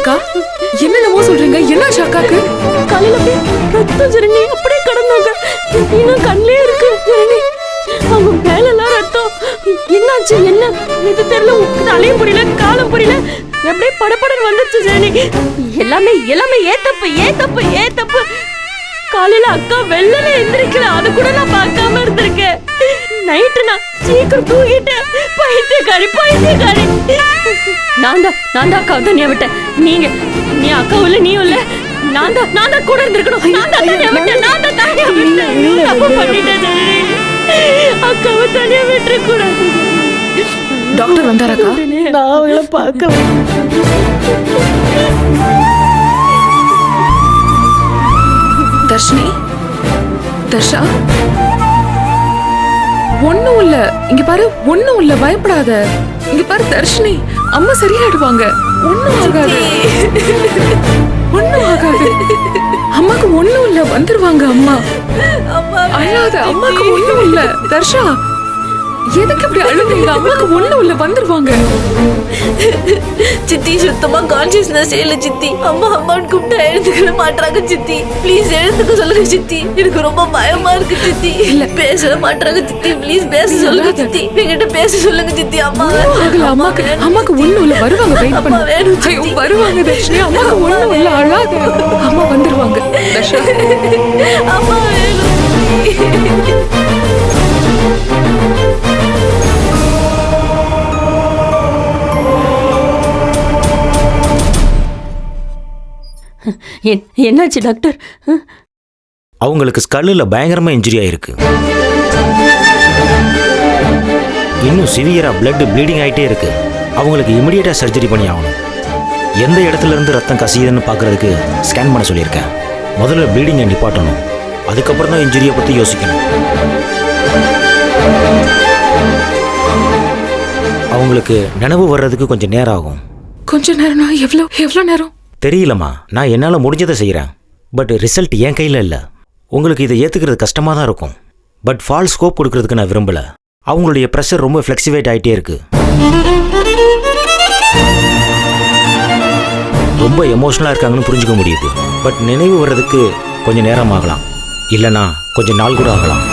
அக்கா என்னென்னமோ சொல்றீங்க, என்னாச்சு அக்காக்கு? காலையில போய் ரத்தம் ஜனனி அப்படியே கிடந்தாங்க. இன்னும் கண்ணிலே இருக்கு ஜனனி. அவங்க மேலெல்லாம் ரத்தம். என்னாச்சு என்ன இது தெரியல. தலையும் புரியல காலம் புரியல. அப்படியே படபடன்னு வந்துருச்சு ஜனனி. எல்லாமே எல்லாமே ஏ தப்பு. காலையில அக்கா வெள்ளல எந்திரிக்கல, அது கூட நான் பார்க்காம இருந்திருக்கேன். நைட்டு நான் சீக்கிரம் தூங்கிட்டேன். பைத்தியக்காரி. நான் தான் அக்கா தனியா விட்டேன். நீ அக்கா இல்ல, நீ இல்ல. நான் தான் கூட இருந்திருக்கணும். நான் தான் தனியா விட்டேன். தப்பு பண்ணிட்டேன் ஜனனி. அக்காவை தனியா விட்டுற கூடாது. டாக்டர் வந்தாராக்கா? நான் அவங்கள பார்க்க தர்ஷினி, தர்ஷா, ஒண்ணும் இல்ல, இங்க பாரு, ஒண்ணும் இல்ல, பயப்படாத. இங்க பாரு தர்ஷினி, அம்மா சரியாயிடுவாங்க, ஒண்ணும் ஆகாது. அம்மாக்கு ஒண்ணும் இல்ல, வந்துருவாங்க அம்மா. அழாத, அம்மாக்கு ஒண்ணும் இல்ல. தர்ஷா, எதுக்கு இப்படி அழுவீங்க? அம்மாக்கு ஒண்ணும் இல்ல, வந்துருவாங்க. சித்தி சுத்தமா கான்சியஸ்னஸ் இல்ல சித்தி. அம்மான்னு கூப்பிட்டா எழுந்துக்க மாட்டாங்க சித்தி. ப்ளீஸ் எழுந்துக்க சொல்லுங்க சித்தி. எனக்கு ரொம்ப பயமா இருக்கு சித்தி. இல்ல பேச மாட்டாங்க சித்தி. ப்ளீஸ் பேச சொல்லுங்க சித்தி. என்கிட்ட பேச சொல்லுங்க சித்தி. அம்மாக்கு ஒண்ணும் இல்ல, வருவாங்க. வெயிட் பண்ணு. வருவாங்க தர்ஷினி, அம்மாக்கு ஒண்ணும் இல்ல, அழாத. அம்மா வந்துருவாங்க. தர்ஷா, அம்மா வேணும். என்னாச்சு டாக்டர்? அவங்களுக்கு ஸ்கல்லில் பயங்கரமா இன்ஜுரி ஆயிருக்கு. இன்னும் சிவியரா பிளட் ப்ளீடிங் ஆகிட்டே இருக்கு. அவங்களுக்கு இமிடியேட்டா சர்ஜரி பண்ணி ஆகணும். எந்த இடத்துல இருந்து ரத்தம் கசியுதுன்னு பார்க்கறதுக்கு ஸ்கேன் பண்ண சொல்லியிருக்கேன். முதல்ல ப்ளீடிங்கை நிப்பாட்டணும், அதுக்கப்புறம் தான் இன்ஜுரியை பற்றி யோசிக்கணும். அவங்களுக்கு நினைவு வர்றதுக்கு கொஞ்சம் நேரம் ஆகும். கொஞ்ச நேரம்னா எவ்வளோ நேரம் தெரியலம்மா, நான் என்னால் முடிஞ்சதை செய்கிறேன். பட் ரிசல்ட் என் கையில் இல்லை. உங்களுக்கு இதை ஏற்றுக்கிறது கஷ்டமாக தான் இருக்கும். பட் ஃபால் ஸ்கோப் கொடுக்கறதுக்கு நான் விரும்பலை. அவங்களுடைய ப்ரெஷர் ரொம்ப ஃப்ளெக்சிவேட் ஆகிட்டே இருக்கு. ரொம்ப எமோஷனலாக இருக்காங்கன்னு புரிஞ்சுக்க முடியுது. பட் நினைவு வர்றதுக்கு கொஞ்சம் நேரம் ஆகலாம், இல்லைனா கொஞ்சம் நாள் கூட ஆகலாம்.